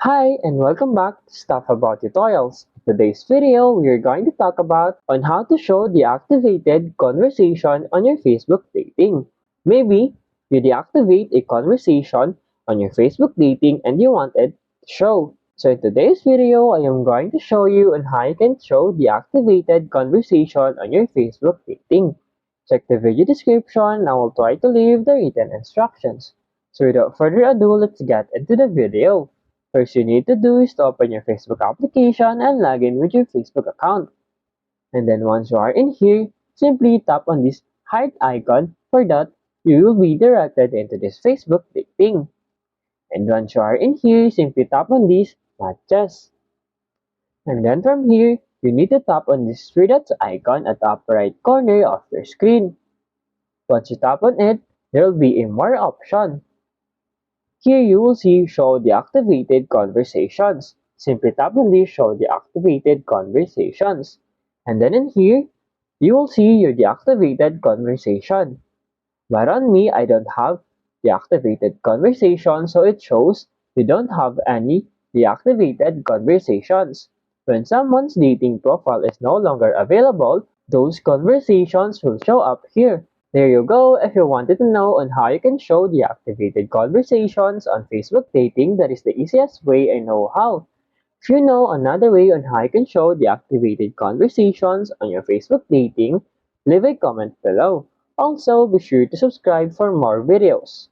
Hi and welcome back to Stuff About Tutorials. In today's video, we are going to talk about on how to show deactivated conversation on your Facebook dating. Maybe you deactivate a conversation on your Facebook dating and you want it to show. So in today's video, I am going to show you on how you can show deactivated conversation on your Facebook dating. Check the video description. I will try to leave the written instructions. So without further ado, let's get into the video. First you need to do is to open your Facebook application and log in with your Facebook account. And then once you are in here, simply tap on this heart icon. For that, you will be directed into this Facebook dating. And once you are in here, simply tap on this matches. And then from here, you need to tap on this three dots icon at the upper right corner of your screen. Once you tap on it, there will be a more option. Here you will see Show Deactivated Conversations. Simply tap on this Show Deactivated Conversations. And then in here, you will see your deactivated conversation. But on me, I don't have deactivated conversation, so it shows you don't have any deactivated conversations. When someone's dating profile is no longer available, those conversations will show up here. There you go. If you wanted to know on how you can show deactivated conversations on Facebook dating, that is the easiest way I know how. If you know another way on how you can show deactivated conversations on your Facebook dating, leave a comment below. Also, be sure to subscribe for more videos.